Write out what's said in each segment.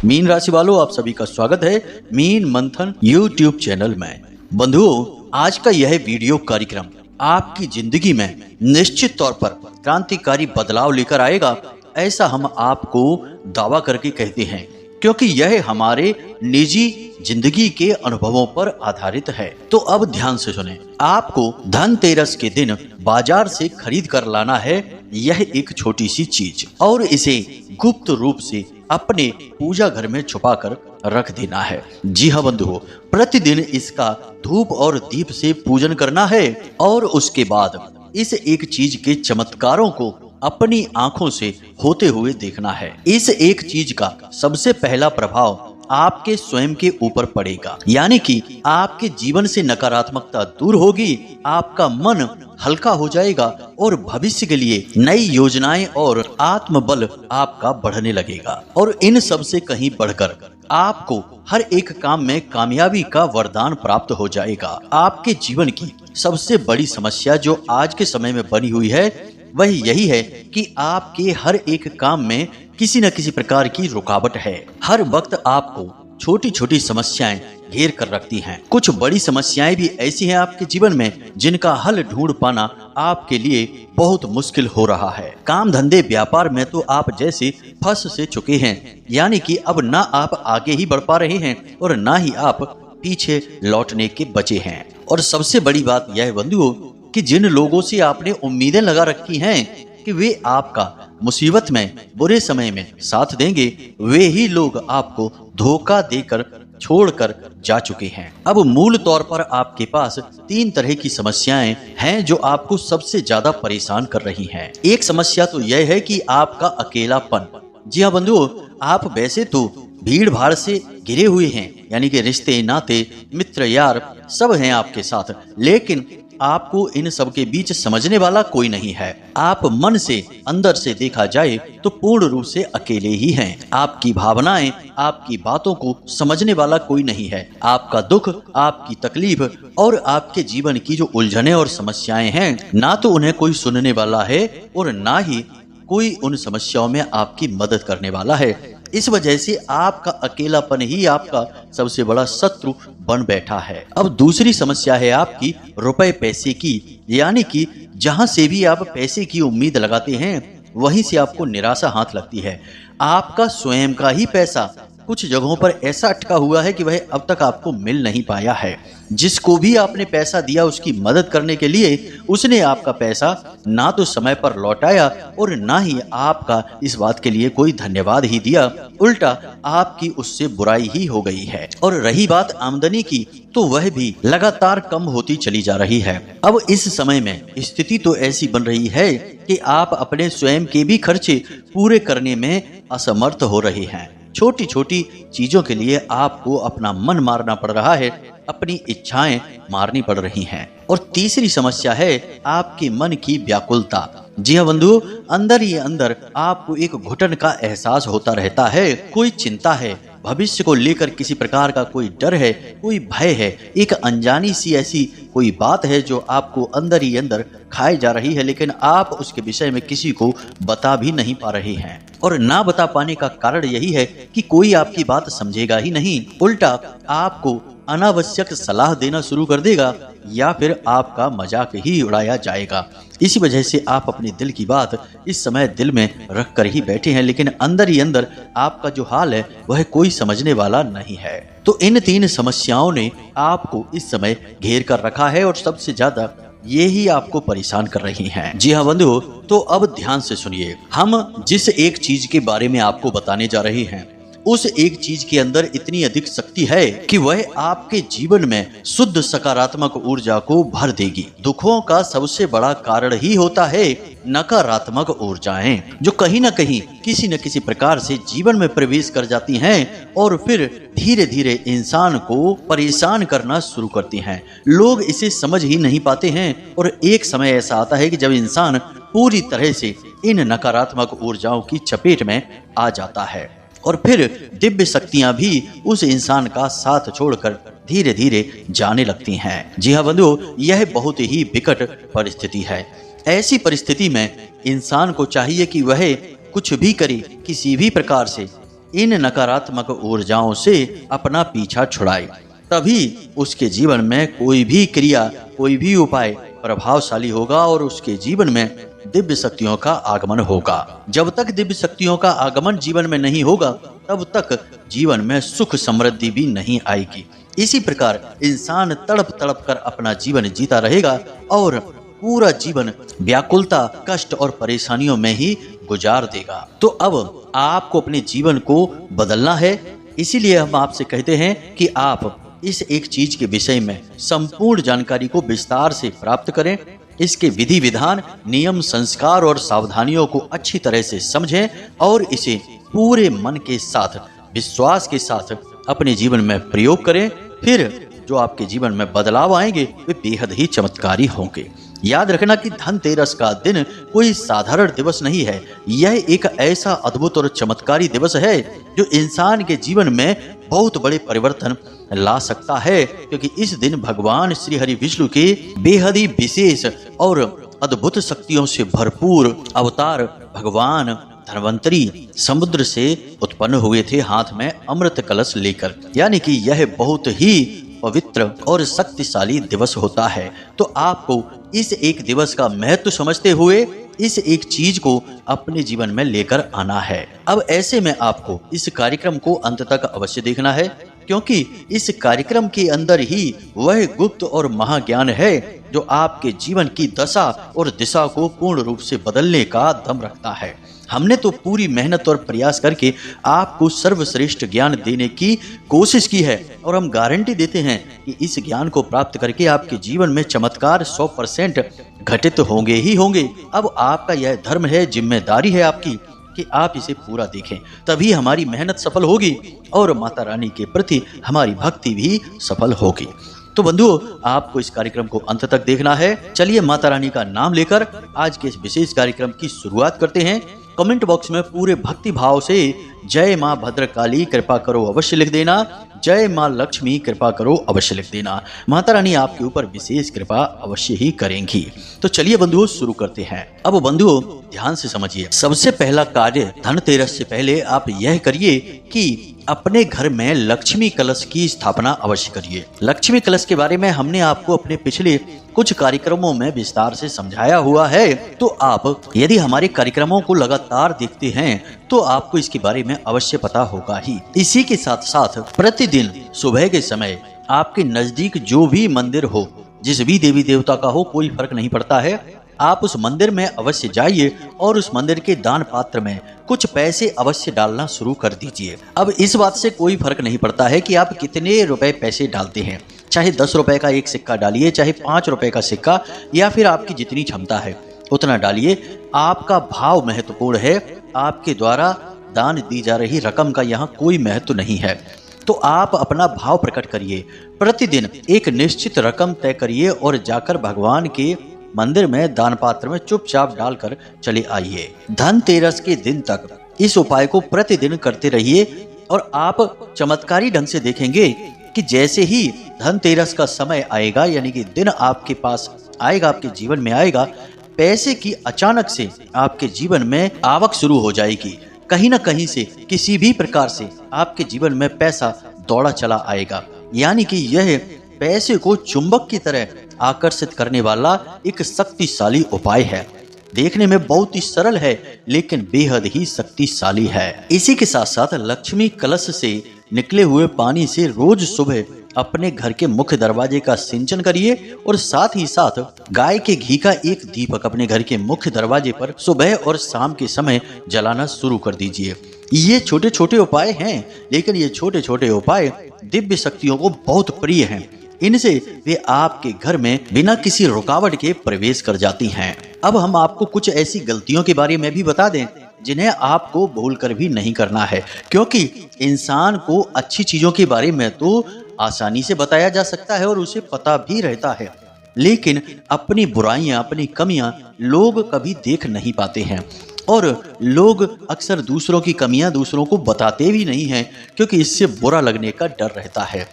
Mean राशि वालों, आप सभी का स्वागत है मीन मंथन यूट्यूब चैनल में। बंधुओं, आज का यह वीडियो कार्यक्रम आपकी जिंदगी में निश्चित तौर पर क्रांतिकारी बदलाव लेकर आएगा, ऐसा हम आपको दावा करके कहते हैं, क्योंकि यह हमारे निजी जिंदगी के अनुभवों पर आधारित है। तो अब ध्यान से सुने, आपको धनतेरस के दिन बाजार से खरीद कर लाना है यह एक छोटी सी चीज, और इसे गुप्त रूप से अपने पूजा घर में छुपा कर रख देना है। जी हाँ बंधुओं, प्रतिदिन इसका धूप और दीप से पूजन करना है और उसके बाद इस एक चीज के चमत्कारों को अपनी आंखों से होते हुए देखना है। इस एक चीज का सबसे पहला प्रभाव आपके स्वयं के ऊपर पड़ेगा, यानी कि आपके जीवन से नकारात्मकता दूर होगी, आपका मन हल्का हो जाएगा और भविष्य के लिए नई योजनाएं और आत्मबल आपका बढ़ने लगेगा। और इन सब से कहीं बढ़कर आपको हर एक काम में कामयाबी का वरदान प्राप्त हो जाएगा। आपके जीवन की सबसे बड़ी समस्या जो आज के समय में बनी हुई है वह यही है कि आपके हर एक काम में किसी न किसी प्रकार की रुकावट है। हर वक्त आपको छोटी छोटी समस्याएं घेर कर रखती हैं। कुछ बड़ी समस्याएं भी ऐसी हैं आपके जीवन में जिनका हल ढूंढ पाना आपके लिए बहुत मुश्किल हो रहा है। काम धंधे व्यापार में तो आप जैसे फंस से चुके हैं, यानी कि अब ना आप आगे ही बढ़ पा रहे हैं और ना ही आप पीछे लौटने के बचे हैं। और सबसे बड़ी बात यह है बंधुओं कि जिन लोगों से आपने उम्मीदें लगा रखी हैं कि वे आपका मुसीबत में बुरे समय में साथ देंगे, वे ही लोग आपको धोखा देकर छोड़कर जा चुके हैं। अब मूल तौर पर आपके पास 3 तरह की समस्याएं हैं जो आपको सबसे ज्यादा परेशान कर रही हैं। एक समस्या तो यह है कि आपका अकेलापन। जी हाँ बंधुओं, आप वैसे तो भीड़ भाड़ से घिरे हुए हैं, यानी कि रिश्ते नाते मित्र यार सब हैं आपके साथ, लेकिन आपको इन सब के बीच समझने वाला कोई नहीं है। आप मन से अंदर से देखा जाए तो पूर्ण रूप से अकेले ही हैं। आपकी भावनाएं, आपकी बातों को समझने वाला कोई नहीं है। आपका दुख, आपकी तकलीफ और आपके जीवन की जो उलझनें और समस्याएं हैं, ना तो उन्हें कोई सुनने वाला है और ना ही कोई उन समस्याओं में आपकी मदद करने वाला है। इस वजह से आपका अकेलापन ही आपका सबसे बड़ा शत्रु बन बैठा है। अब दूसरी समस्या है आपकी रुपए पैसे की, यानी कि जहां से भी आप पैसे की उम्मीद लगाते हैं वहीं से आपको निराशा हाथ लगती है। आपका स्वयं का ही पैसा कुछ जगहों पर ऐसा अटका हुआ है कि वह अब तक आपको मिल नहीं पाया है। जिसको भी आपने पैसा दिया उसकी मदद करने के लिए, उसने आपका पैसा ना तो समय पर लौटाया और ना ही आपका इस बात के लिए कोई धन्यवाद ही दिया, उल्टा आपकी उससे बुराई ही हो गई है। और रही बात आमदनी की, तो वह भी लगातार कम होती चली जा रही है। अब इस समय में स्थिति तो ऐसी बन रही है कि आप अपने स्वयं के भी खर्चे पूरे करने में असमर्थ हो रहे हैं। छोटी छोटी चीजों के लिए आपको अपना मन मारना पड़ रहा है, अपनी इच्छाएं मारनी पड़ रही हैं। और तीसरी समस्या है आपके मन की व्याकुलता। जी हाँ बंधुओं, अंदर ही अंदर आपको एक घुटन का एहसास होता रहता है। कोई चिंता है, भविष्य को लेकर किसी प्रकार का कोई डर है, कोई भय है, एक अनजानी सी ऐसी कोई बात है जो आपको अंदर ही अंदर खाए जा रही है, लेकिन आप उसके विषय में किसी को बता भी नहीं पा रहे हैं। और ना बता पाने का कारण यही है कि कोई आपकी बात समझेगा ही नहीं, उल्टा आपको अनावश्यक सलाह देना शुरू कर देगा या फिर आपका मजाक ही उड़ाया जाएगा। इसी वजह से आप अपने दिल की बात इस समय दिल में रख कर ही बैठे हैं, लेकिन अंदर ही अंदर आपका जो हाल है वह कोई समझने वाला नहीं है। तो इन 3 समस्याओं ने आपको इस समय घेर कर रखा है और सबसे ज्यादा ये ही आपको परेशान कर रही हैं। जी हाँ बंधुओं, तो अब ध्यान से सुनिए, हम जिस एक चीज के बारे में आपको बताने जा रहे हैं उस एक चीज के अंदर इतनी अधिक शक्ति है कि वह आपके जीवन में शुद्ध सकारात्मक ऊर्जा को भर देगी। दुखों का सबसे बड़ा कारण ही होता है नकारात्मक ऊर्जाएं, जो कहीं न कहीं किसी न किसी प्रकार से जीवन में प्रवेश कर जाती हैं और फिर धीरे धीरे इंसान को परेशान करना शुरू करती हैं। लोग इसे समझ ही नहीं पाते हैं और एक समय ऐसा आता है कि जब इंसान पूरी तरह से इन नकारात्मक ऊर्जाओं की चपेट में आ जाता है और फिर दिव्य शक्तियां भी उस इंसान का साथ छोड़कर धीरे धीरे जाने लगती हैं। जी हाँ बंधुओं, यह बहुत ही विकट परिस्थिति है। ऐसी परिस्थिति में इंसान को चाहिए कि वह कुछ भी करे, किसी भी प्रकार से इन नकारात्मक ऊर्जाओं से अपना पीछा छुड़ाए, तभी उसके जीवन में कोई भी क्रिया, कोई भी उपाय प्रभावशाली होगा और उसके जीवन में दिव्य शक्तियों का आगमन होगा। जब तक दिव्य शक्तियों का आगमन जीवन में नहीं होगा, तब तक जीवन में सुख समृद्धि भी नहीं आएगी। इसी प्रकार इंसान तड़प तड़प कर अपना जीवन जीता रहेगा और पूरा जीवन व्याकुलता, कष्ट और परेशानियों में ही गुजार देगा। तो अब आपको अपने जीवन को बदलना है। इसीलिए हम आपसे कहते हैं कि आप इस एक चीज के विषय में संपूर्ण जानकारी को विस्तार से प्राप्त करें। इसके विधि विधान, नियम, संस्कार और सावधानियों को अच्छी तरह से समझें और इसे पूरे मन के साथ, विश्वास के साथ अपने जीवन में प्रयोग करें। फिर जो आपके जीवन में बदलाव आएंगे वे बेहद ही चमत्कारी होंगे। याद रखना कि धनतेरस का दिन कोई साधारण दिवस नहीं है। यह एक ऐसा अद्भुत और चमत्कारी दिवस है जो इंसान के जीवन में बहुत बड़े परिवर्तन ला सकता है, क्योंकि इस दिन भगवान श्री हरि विष्णु के बेहद ही विशेष और अद्भुत शक्तियों से भरपूर अवतार भगवान धन्वंतरी समुद्र से उत्पन्न हुए थे, हाथ में अमृत कलश लेकर। यानी कि यह बहुत ही पवित्र और शक्तिशाली दिवस होता है। तो आपको इस एक दिवस का महत्व समझते हुए इस एक चीज को अपने जीवन में लेकर आना है। अब ऐसे में आपको इस कार्यक्रम को अंत तक अवश्य देखना है, क्योंकि इस कार्यक्रम के अंदर ही वह गुप्त और महाज्ञान है जो आपके जीवन की दशा और दिशा को पूर्ण रूप से बदलने का दम रखता है। हमने तो पूरी मेहनत और प्रयास करके आपको सर्वश्रेष्ठ ज्ञान देने की कोशिश की है और हम गारंटी देते हैं कि इस ज्ञान को प्राप्त करके आपके जीवन में चमत्कार 100% घटित होंगे ही होंगे। अब आपका यह धर्म है, जिम्मेदारी है आपकी कि आप इसे पूरा देखें, तभी हमारी मेहनत सफल होगी और माता रानी के प्रति हमारी भक्ति भी सफल होगी। तो बंधुओं, आपको इस कार्यक्रम को अंत तक देखना है। चलिए माता रानी का नाम लेकर आज के इस विशेष कार्यक्रम की शुरुआत करते हैं। कमेंट बॉक्स में पूरे भक्ति भाव से जय माँ भद्रकाली कृपा करो अवश्य लिख देना, जय माँ लक्ष्मी कृपा करो अवश्य लिख देना। माता रानी आपके ऊपर विशेष कृपा अवश्य ही करेंगी। तो चलिए बंधुओं शुरू करते हैं। अब बंधुओं ध्यान से समझिए, सबसे पहला कार्य धनतेरस से पहले आप यह करिए कि अपने घर में लक्ष्मी कलश की स्थापना अवश्य करिए। लक्ष्मी कलश के बारे में हमने आपको अपने पिछले कुछ कार्यक्रमों में विस्तार से समझाया हुआ है। तो आप यदि हमारे कार्यक्रमों को लगातार देखते हैं तो आपको इसके बारे में अवश्य पता होगा ही। इसी के साथ साथ प्रतिदिन सुबह के समय आपके नजदीक जो भी मंदिर हो, जिस भी देवी देवता का हो, कोई फर्क नहीं पड़ता है, आप उस मंदिर में अवश्य जाइए और उस मंदिर के दान पात्र में कुछ पैसे अवश्य डालना शुरू कर दीजिए। अब इस बात से कोई फर्क नहीं पड़ता है कि आप कितने रुपए पैसे डालते हैं, चाहे 10 रुपए का एक सिक्का डालिए, चाहे 5 रुपए का सिक्का, या फिर आपकी जितनी क्षमता है उतना डालिए। आपका भाव महत्वपूर्ण है, आपके द्वारा दान दी जा रही रकम का यहाँ कोई महत्व नहीं है। तो आप अपना भाव प्रकट करिए, प्रतिदिन एक निश्चित रकम तय करिए और जाकर भगवान के मंदिर में दान पात्र में चुपचाप डालकर चले आइए। धनतेरस के दिन तक इस उपाय को प्रतिदिन करते रहिए और आप चमत्कारी ढंग से देखेंगे कि जैसे ही धनतेरस का समय आएगा, यानी कि दिन आपके पास आएगा, आपके जीवन में आएगा, पैसे की अचानक से आपके जीवन में आवक शुरू हो जाएगी। कहीं ना कहीं से, किसी भी प्रकार से आपके जीवन में पैसा दौड़ा चला आएगा। यानी कि यह पैसे को चुंबक की तरह आकर्षित करने वाला एक शक्तिशाली उपाय है। देखने में बहुत ही सरल है लेकिन बेहद ही शक्तिशाली है। इसी के साथ साथ लक्ष्मी कलश से निकले हुए पानी से रोज सुबह अपने घर के मुख्य दरवाजे का सिंचन करिए और साथ ही साथ गाय के घी का एक दीपक अपने घर के मुख्य दरवाजे पर सुबह और शाम के समय जलाना शुरू कर दीजिए। ये छोटे छोटे उपाय हैं, लेकिन ये छोटे छोटे उपाय दिव्य शक्तियों को बहुत प्रिय हैं। इनसे वे आपके घर में बिना किसी रुकावट के प्रवेश कर जाती हैं। अब हम आपको कुछ ऐसी गलतियों के बारे में भी बता दें जिन्हें आपको भूलकर भी नहीं करना है, क्योंकि इंसान को अच्छी चीजों के बारे में तो आसानी से बताया जा सकता है और उसे पता भी रहता है, लेकिन अपनी बुराइयां, अपनी कमियां लोग कभी देख नहीं पाते हैं और लोग अक्सर दूसरों की कमियां दूसरों को बताते भी नहीं हैं, क्योंकि इससे बुरा लगने का डर रहता है।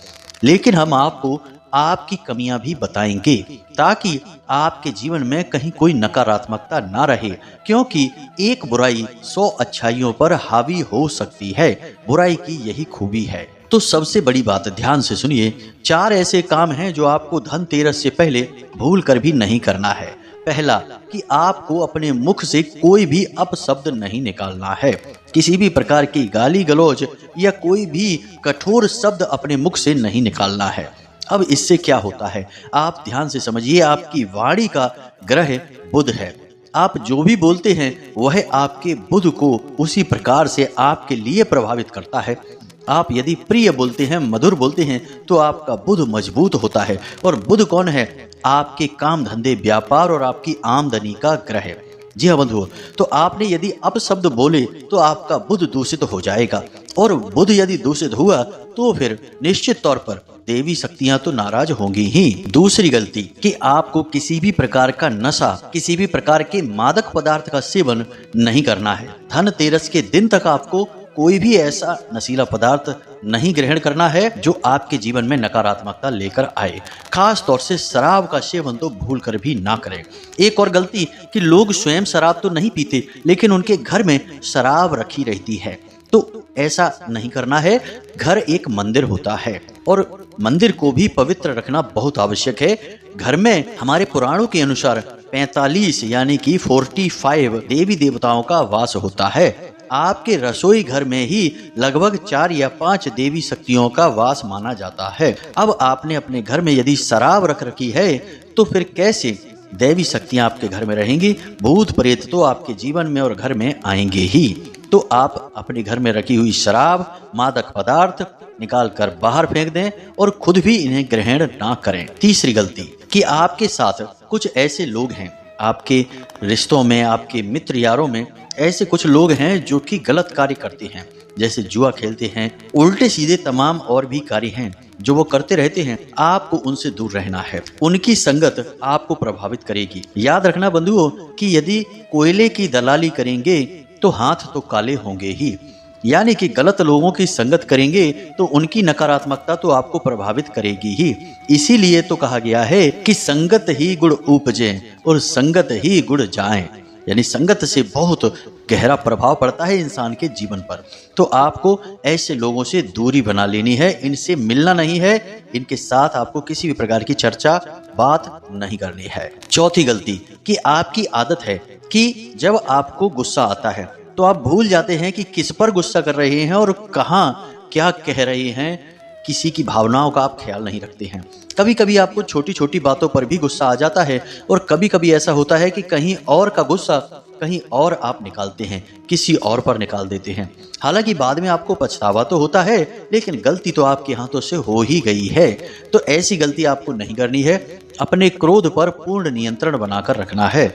लेकिन हम आपको आपकी कमियां भी बताएंगे, ताकि आपके जीवन में कहीं कोई नकारात्मकता ना रहे, क्योंकि एक बुराई 100 अच्छाइयों पर हावी हो सकती है। बुराई की यही खूबी है। तो सबसे बड़ी बात ध्यान से सुनिए, 4 ऐसे काम हैं जो आपको धनतेरस से पहले भूल कर भी नहीं करना है। पहला, कि आपको अपने मुख से कोई भी अपशब्द नहीं निकालना है। किसी भी प्रकार की गाली गलौज या कोई भी कठोर शब्द अपने मुख से नहीं निकालना है। अब इससे क्या होता है, आप ध्यान से समझिए। आपकी वाणी का ग्रह बुध है। आप जो भी बोलते हैं वह आपके बुध को उसी प्रकार से आपके लिए प्रभावित करता है। आप यदि प्रिय बोलते हैं, मधुर बोलते हैं, तो आपका बुध मजबूत होता है। और बुध कौन है? आपके काम धंधे, व्यापार और आपकी आमदनी का ग्रह। जी हाँ बंधुओं, तो आपने यदि अपशब्द बोले तो आपका बुध दूषित हो जाएगा, और बुध यदि दूषित हुआ तो फिर निश्चित तौर पर देवी शक्तियां तो नाराज होंगी ही। दूसरी गलती, कि आपको किसी भी प्रकार का नशा, किसी भी प्रकार के मादक पदार्थ का सेवन नहीं करना है। धनतेरस के दिन तक आपको कोई भी ऐसा नशीला पदार्थ नहीं ग्रहण करना है जो आपके जीवन में नकारात्मकता लेकर आए। खास तौर से शराब का सेवन तो भूल कर भी ना करें। एक और गलती, कि लोग स्वयं शराब तो नहीं पीते, लेकिन उनके घर में शराब रखी रहती है। तो ऐसा नहीं करना है। घर एक मंदिर होता है और मंदिर को भी पवित्र रखना बहुत आवश्यक है। घर में हमारे पुराणों के अनुसार 45 यानी कि 45 देवी देवताओं का वास होता है। आपके रसोई घर में ही लगभग 4 या 5 देवी शक्तियों का वास माना जाता है। अब आपने अपने घर में यदि शराब रख रखी है तो फिर कैसे देवी शक्तियां आपके घर में रहेंगी? भूत प्रेत तो आपके जीवन में और घर में आएंगे ही। तो आप अपने घर में रखी हुई शराब, मादक पदार्थ निकाल कर बाहर फेंक दें और खुद भी इन्हें ग्रहण ना करें। तीसरी गलती, कि आपके साथ कुछ ऐसे लोग हैं, आपके रिश्तों में, आपके मित्र यारों में ऐसे कुछ लोग हैं जो कि गलत कार्य करते हैं, जैसे जुआ खेलते हैं, उल्टे सीधे तमाम और भी कार्य हैं जो वो करते रहते हैं। आपको उनसे दूर रहना है। उनकी संगत आपको प्रभावित करेगी। याद रखना बंधुओं, कि यदि कोयले की दलाली करेंगे तो हाथ तो काले होंगे ही। यानी कि गलत लोगों की संगत करेंगे तो उनकी नकारात्मकता तो आपको प्रभावित करेगी ही। इसीलिए तो कहा गया है कि संगत ही गुण उपजे और संगत ही गुण जाए। यानी संगत से बहुत गहरा प्रभाव पड़ता है इंसान के जीवन पर। तो आपको ऐसे लोगों से दूरी बना लेनी है, इनसे मिलना नहीं है, इनके साथ आपको किसी भी प्रकार की चर्चा, बात नहीं करनी है। चौथी गलती, कि आपकी आदत है कि जब आपको गुस्सा आता है तो आप भूल जाते हैं कि किस पर गुस्सा कर रहे हैं और कहाँ क्या कह रहे हैं। किसी की भावनाओं का आप ख्याल नहीं रखते हैं। कभी कभी आपको छोटी छोटी बातों पर भी गुस्सा आ जाता है, और कभी कभी ऐसा होता है कि कहीं और का गुस्सा कहीं और आप निकालते हैं, किसी और पर निकाल देते हैं। हालांकि बाद में आपको पछतावा तो होता है, लेकिन गलती तो आपके हाथों से हो ही गई है। तो ऐसी गलती आपको नहीं करनी है। अपने क्रोध पर पूर्ण नियंत्रण बनाकर रखना है।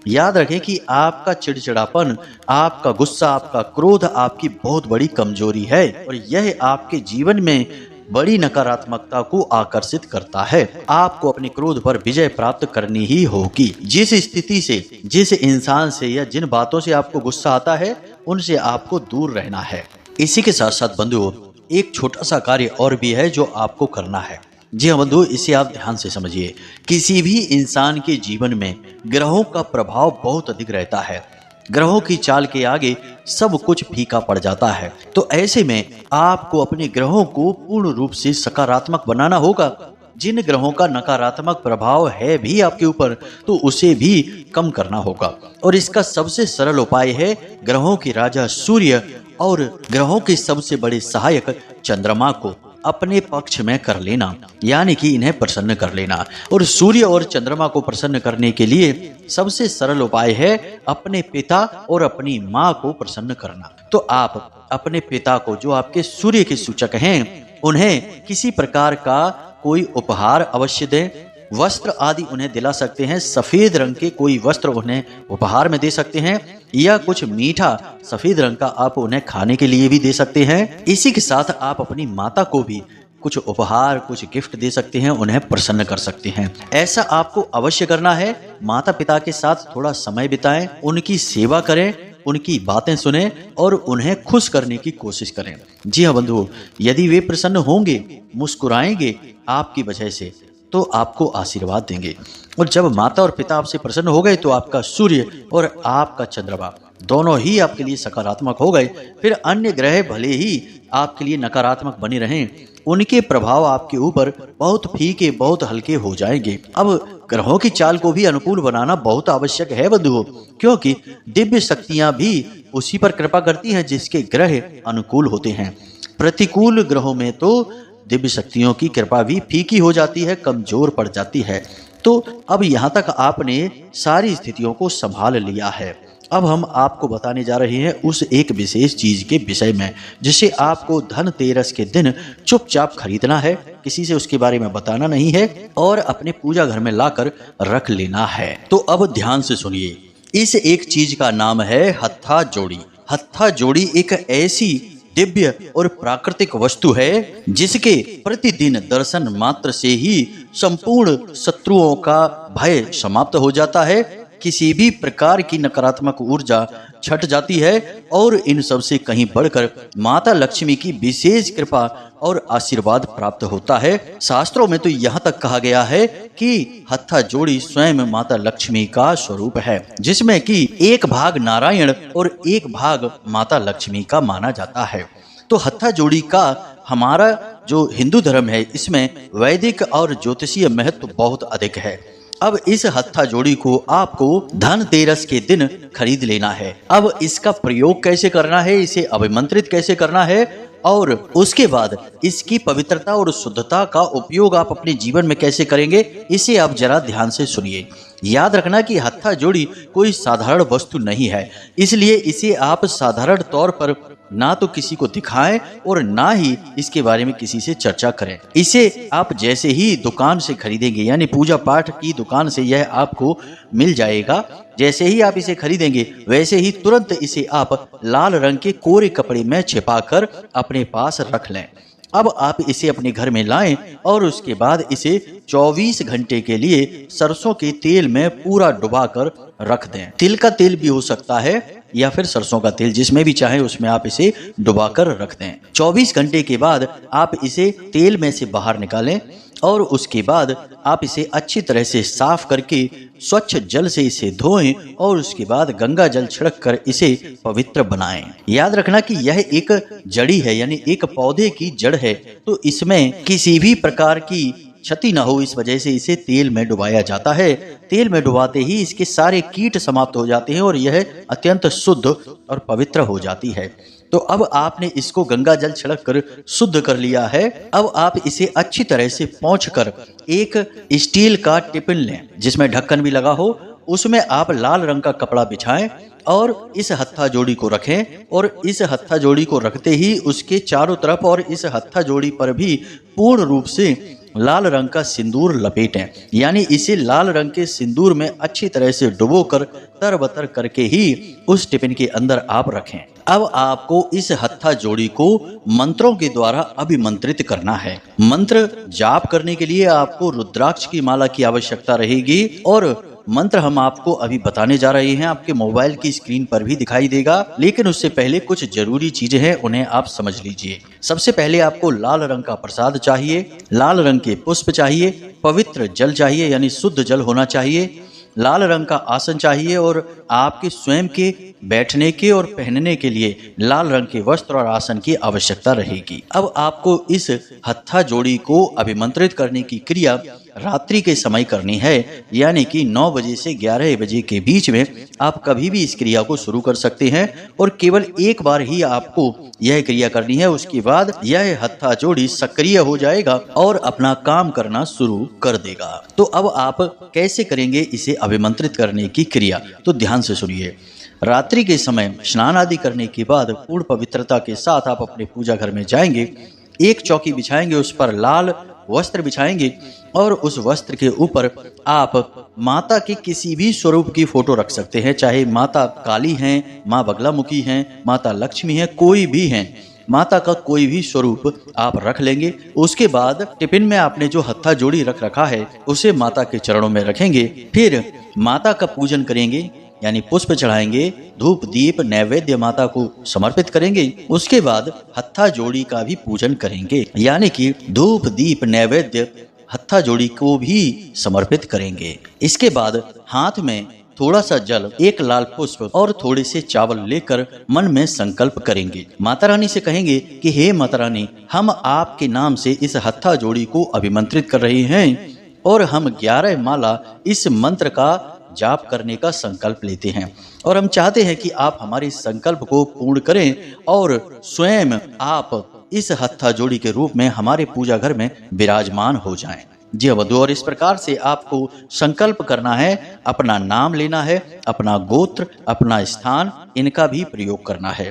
याद रखें कि आपका चिड़चिड़ापन, आपका गुस्सा, आपका क्रोध आपकी बहुत बड़ी कमजोरी है, और यह आपके जीवन में बड़ी नकारात्मकता को आकर्षित करता है। आपको अपने क्रोध पर विजय प्राप्त करनी ही होगी। जिस स्थिति से, जिस इंसान से या जिन बातों से आपको गुस्सा आता है, उनसे आपको दूर रहना है। इसी के साथ साथ बंधुओं, एक छोटा सा कार्य और भी है जो आपको करना है। जी हाँ बंधु, इसे आप ध्यान से समझिए। किसी भी इंसान के जीवन में ग्रहों का प्रभाव बहुत अधिक रहता है। ग्रहों की चाल के आगे सब कुछ फीका पड़ जाता है। तो ऐसे में आपको अपने ग्रहों को पूर्ण रूप से सकारात्मक बनाना होगा। जिन ग्रहों का नकारात्मक प्रभाव है भी आपके ऊपर, तो उसे भी कम करना होगा। और इसका सबसे सरल उपाय है ग्रहों के राजा सूर्य और ग्रहों के सबसे बड़े सहायक चंद्रमा को अपने पक्ष में कर लेना, यानी कि इन्हें प्रसन्न कर लेना। और सूर्य और चंद्रमा को प्रसन्न करने के लिए सबसे सरल उपाय है अपने पिता और अपनी माँ को प्रसन्न करना। तो आप अपने पिता को, जो आपके सूर्य के सूचक हैं, उन्हें किसी प्रकार का कोई उपहार अवश्य दें। वस्त्र आदि उन्हें दिला सकते हैं। सफेद रंग के कोई वस्त्र उन्हें उपहार में दे सकते हैं, या कुछ मीठा सफेद रंग का आप उन्हें खाने के लिए भी दे सकते हैं। इसी के साथ आप अपनी माता को भी कुछ उपहार, कुछ गिफ्ट दे सकते हैं, उन्हें प्रसन्न कर सकते हैं। ऐसा आपको अवश्य करना है। माता पिता के साथ थोड़ा समय बिताएं, उनकी सेवा करें, उनकी बातें सुनें और उन्हें खुश करने की कोशिश करें। जी हाँ बंधुओं, यदि वे प्रसन्न होंगे, मुस्कुराएंगे आपकी वजह से, तो आपको आशीर्वाद देंगे। और जब माता और पिता आपसे प्रसन्न हो गए तो आपका सूर्य और आपका चंद्रमा दोनों ही आपके लिए सकारात्मक हो गए। फिर अन्य ग्रह भले ही आपके लिए नकारात्मक बने रहें, उनके प्रभाव आपके ऊपर बहुत फीके, बहुत हल्के हो जाएंगे। अब ग्रहों की चाल को भी अनुकूल बनाना बहुत आवश्यक है बंधुओं, क्योंकि दिव्य शक्तियां भी उसी पर कृपा करती हैं जिसके ग्रह अनुकूल होते हैं। प्रतिकूल ग्रहों में तो दिव्य शक्तियों की कृपा भी फीकी हो जाती है, कमजोर पड़ जाती है। तो अब यहाँ तक आपने सारी स्थितियों को संभाल लिया है। अब हम आपको बताने जा रहे हैं उस एक विशेष चीज के विषय में जिसे आपको धनतेरस के दिन चुपचाप खरीदना है, किसी से उसके बारे में बताना नहीं है और अपने पूजा घर में लाकर रख लेना है। तो अब ध्यान से सुनिए, इस एक चीज का नाम है हत्था जोड़ी। हत्था जोड़ी एक ऐसी दिव्य और प्राकृतिक वस्तु है जिसके प्रतिदिन दर्शन मात्र से ही संपूर्ण शत्रुओं का भय समाप्त हो जाता है, किसी भी प्रकार की नकारात्मक ऊर्जा छट जाती है और इन सब से कहीं बढ़कर माता लक्ष्मी की विशेष कृपा और आशीर्वाद प्राप्त होता है। शास्त्रों में तो यहाँ तक कहा गया है कि हत्था जोड़ी स्वयं माता लक्ष्मी का स्वरूप है, जिसमें कि एक भाग नारायण और एक भाग माता लक्ष्मी का माना जाता है। तो हत्था जोड़ी का हमारा जो हिंदू धर्म है इसमें वैदिक और ज्योतिषीय महत्व बहुत अधिक है। अब इस हत्था जोड़ी को आपको धनतेरस के दिन खरीद लेना है। अब इसका प्रयोग कैसे करना है, इसे अभिमंत्रित कैसे करना है और उसके बाद इसकी पवित्रता और शुद्धता का उपयोग आप अपने जीवन में कैसे करेंगे, इसे आप जरा ध्यान से सुनिए। याद रखना कि हत्था जोड़ी कोई साधारण वस्तु नहीं है, इसलिए इसे आप साधारण तौर पर ना तो किसी को दिखाएं और ना ही इसके बारे में किसी से चर्चा करें। इसे आप जैसे ही दुकान से खरीदेंगे, यानी पूजा पाठ की दुकान से यह आपको मिल जाएगा, जैसे ही आप इसे खरीदेंगे वैसे ही तुरंत इसे आप लाल रंग के कोरे कपड़े में छिपाकर अपने पास रख लें। अब आप इसे अपने घर में लाएं और उसके बाद इसे 24 घंटे के लिए सरसों के तेल में पूरा डुबाकर रख दें। तिल का तेल भी हो सकता है या फिर सरसों का तेल, जिसमें भी चाहे उसमें आप इसे डुबाकर रख दें। 24 घंटे के बाद आप इसे तेल में से बाहर निकालें और उसके बाद आप इसे अच्छी तरह से साफ करके स्वच्छ जल से इसे धोएं और उसके बाद गंगा जल छिड़क कर इसे पवित्र बनाएं। याद रखना कि यह एक जड़ी है, यानी एक पौधे की जड़ है, तो इसमें किसी भी प्रकार की क्षति न हो, इस वजह से इसे तेल में डुबाया जाता है। तेल में डुबाते ही इसके सारे कीट समाप्त हो जाते हैं और यह अत्यंत शुद्ध और पवित्र हो जाती है। तो अब आपने इसको गंगा जल छिड़क कर शुद्ध कर लिया है। अब आप इसे अच्छी तरह से पोंछकर एक स्टील का टिफिन लें जिसमें ढक्कन भी लगा हो, उसमें आप लाल रंग का कपड़ा बिछाएं और इस हत्था जोड़ी को रखें और इस हत्था जोड़ी को रखते ही उसके चारों तरफ और इस हत्था जोड़ी पर भी पूर्ण रूप से लाल रंग का सिंदूर लपेटें, यानी इसे लाल रंग के सिंदूर में अच्छी तरह से डुबोकर तरबतर करके ही उस टिफिन के अंदर आप रखें। अब आपको इस हत्था जोड़ी को मंत्रों के द्वारा अभिमंत्रित करना है। मंत्र जाप करने के लिए आपको रुद्राक्ष की माला की आवश्यकता रहेगी और मंत्र हम आपको अभी बताने जा रहे हैं, आपके मोबाइल की स्क्रीन पर भी दिखाई देगा, लेकिन उससे पहले कुछ जरूरी चीजें हैं, उन्हें आप समझ लीजिए। सबसे पहले आपको लाल रंग का प्रसाद चाहिए, लाल रंग के पुष्प चाहिए, पवित्र जल चाहिए यानी शुद्ध जल होना चाहिए, लाल रंग का आसन चाहिए और आपके स्वयं के बैठने के और पहनने के लिए लाल रंग के वस्त्र और आसन की आवश्यकता रहेगी। अब आपको इस हत्था जोड़ी को अभिमंत्रित करने की क्रिया रात्रि के समय करनी है, यानी कि 9 बजे से 11 बजे के बीच में आप कभी भी इस क्रिया को शुरू कर सकते हैं और केवल एक बार ही आपको यह क्रिया करनी है। उसके बाद यह हत्था जोड़ी सक्रिय हो जाएगा और अपना काम करना शुरू कर देगा। तो अब आप कैसे करेंगे इसे अभिमंत्रित करने की क्रिया, तो ध्यान से सुनिए। रात्रि के समय स्नान आदि करने के बाद पूर्ण पवित्रता के साथ आप अपने पूजा घर में जाएंगे, एक चौकी बिछाएंगे, उस पर लाल वस्त्र बिछाएंगे और उस वस्त्र के ऊपर आप माता के किसी भी स्वरूप की फोटो रख सकते हैं, चाहे माता काली हैं, माँ बगलामुखी हैं, माता लक्ष्मी हैं, कोई भी हैं, माता का कोई भी स्वरूप आप रख लेंगे। उसके बाद टिफिन में आपने जो हत्था जोड़ी रख रखा है उसे माता के चरणों में रखेंगे, फिर माता का पूजन करेंगे, यानी पुष्प चढ़ाएंगे, धूप दीप नैवेद्य माता को समर्पित करेंगे। उसके बाद हत्था जोड़ी का भी पूजन करेंगे, यानी कि धूप दीप नैवेद्य हत्था जोड़ी को भी समर्पित करेंगे। इसके बाद हाथ में थोड़ा सा जल, एक लाल पुष्प और थोड़े से चावल लेकर मन में संकल्प करेंगे। माता रानी से कहेंगे कि हे माता रानी, हम आपके नाम से इस हत्था जोड़ी को अभिमंत्रित कर रहे हैं और हम 11 माला इस मंत्र का जाप करने का संकल्प लेते हैं और हम चाहते हैं कि आप हमारे संकल्प को पूर्ण करें और स्वयं आप इस हत्था जोड़ी के रूप में हमारे पूजा घर में विराजमान हो जाएं। जी वधु, और इस प्रकार से आपको संकल्प करना है, अपना नाम लेना है, अपना गोत्र, अपना स्थान, इनका भी प्रयोग करना है।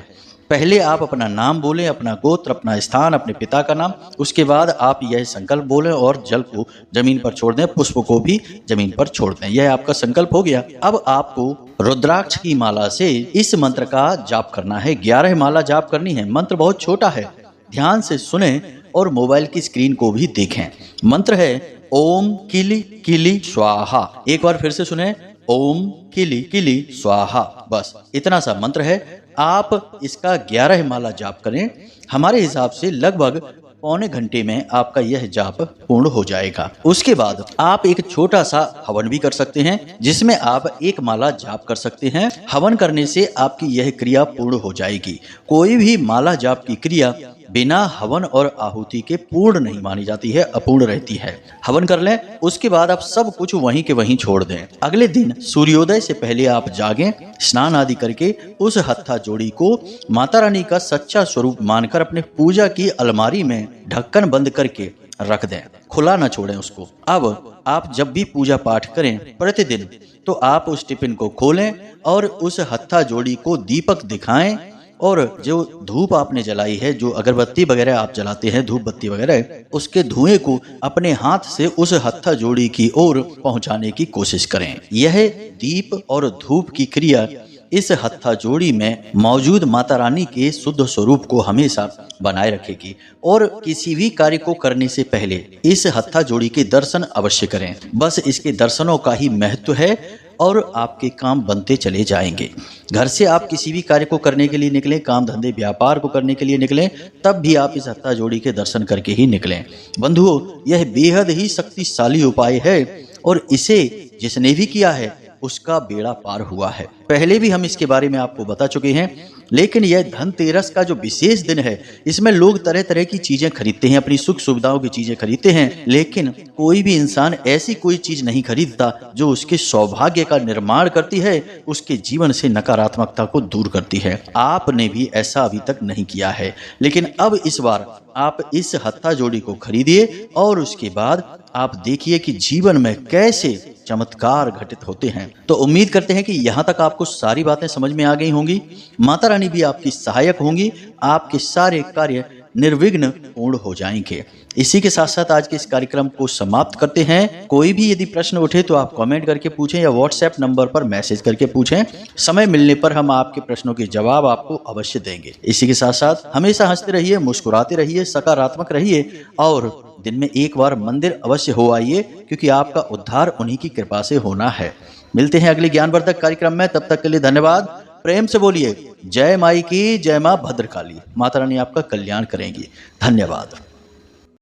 पहले आप अपना नाम बोलें, अपना गोत्र, अपना स्थान, अपने पिता का नाम, उसके बाद आप यह संकल्प बोलें और जल को जमीन पर छोड़ दें, पुष्प को भी जमीन पर छोड़ दें। यह आपका संकल्प हो गया। अब आपको रुद्राक्ष की माला से इस मंत्र का जाप करना है। 11 माला जाप करनी है। मंत्र बहुत छोटा है, ध्यान से सुने और मोबाइल की स्क्रीन को भी देखें। मंत्र है ओम किली किली स्वाहा। एक बार फिर से सुने, ओम किली किली स्वाहा। बस इतना सा मंत्र है। आप इसका 11 माला जाप करें। हमारे हिसाब से लगभग पौने घंटे में आपका यह जाप पूर्ण हो जाएगा। उसके बाद आप एक छोटा सा हवन भी कर सकते हैं, जिसमें आप 1 माला जाप कर सकते हैं। हवन करने से आपकी यह क्रिया पूर्ण हो जाएगी। कोई भी माला जाप की क्रिया बिना हवन और आहुति के पूर्ण नहीं मानी जाती है, अपूर्ण रहती है। हवन कर लें, उसके बाद आप सब कुछ वहीं के वहीं छोड़ दें। अगले दिन सूर्योदय से पहले आप जागें, स्नान आदि करके उस हत्था जोड़ी को माता रानी का सच्चा स्वरूप मानकर अपने पूजा की अलमारी में ढक्कन बंद करके रख दें, खुला ना छोड़ें उसको। अब आप जब भी पूजा पाठ करें प्रतिदिन, तो आप उस टिफिन को खोलें और उस हत्था जोड़ी को दीपक दिखाएं और जो धूप आपने जलाई है, जो अगरबत्ती वगैरह आप जलाते हैं, धूप बत्ती वगैरह, उसके धुएं को अपने हाथ से उस हत्था जोड़ी की ओर पहुंचाने की कोशिश करें। यह दीप और धूप की क्रिया इस हत्था जोड़ी में मौजूद माता रानी के शुद्ध स्वरूप को हमेशा बनाए रखेगी। और किसी भी कार्य को करने से पहले इस हत्था जोड़ी के दर्शन अवश्य करें। बस इसके दर्शनों का ही महत्व है और आपके काम बनते चले जाएंगे। घर से आप किसी भी कार्य को करने के लिए निकलें, काम धंधे व्यापार को करने के लिए निकलें, तब भी आप इस हत्था जोड़ी के दर्शन करके ही निकलें। बंधुओं, यह बेहद ही शक्तिशाली उपाय है और इसे जिसने भी किया है उसका बेड़ा पार हुआ है। पहले भी हम इसके बारे में आपको बता चुके हैं, लेकिन यह धनतेरस का जो विशेष दिन है, इसमें लोग तरह तरह की चीजें खरीदते हैं, अपनी सुख सुविधाओं की चीजें खरीदते हैं, लेकिन कोई भी इंसान ऐसी कोई चीज नहीं खरीदता जो उसके सौभाग्य का निर्माण करती है, उसके जीवन से नकारात्मकता को दूर करती है। आपने भी ऐसा अभी तक नहीं किया है, लेकिन अब इस बार आप इस हत्था जोड़ी को खरीदिए और उसके बाद आप देखिए कि जीवन में कैसे चमत्कार घटित होते हैं। तो उम्मीद करते हैं कि यहाँ तक आपको सारी बातें समझ में आ गई होंगी। माता रानी भी आपकी सहायक होंगी, आपके सारे कार्य निर्विघ्न पूर्ण हो जाएंगे। इसी के साथ साथ आज के इस कार्यक्रम को समाप्त करते हैं। कोई भी यदि प्रश्न उठे तो आप कमेंट करके पूछें या व्हाट्सएप नंबर पर मैसेज करके पूछें। समय मिलने पर हम आपके प्रश्नों के जवाब आपको अवश्य देंगे। इसी के साथ साथ हमेशा हंसते रहिए, मुस्कुराते रहिए, सकारात्मक रहिए और दिन में एक बार मंदिर अवश्य हो आइए, क्योंकि आपका उद्धार उन्हीं की कृपा से होना है। मिलते हैं अगले ज्ञानवर्धक कार्यक्रम में, तब तक के लिए धन्यवाद। प्रेम से बोलिए जय माई की, जय मां भद्रकाली। माता रानी आपका कल्याण करेंगी। धन्यवाद।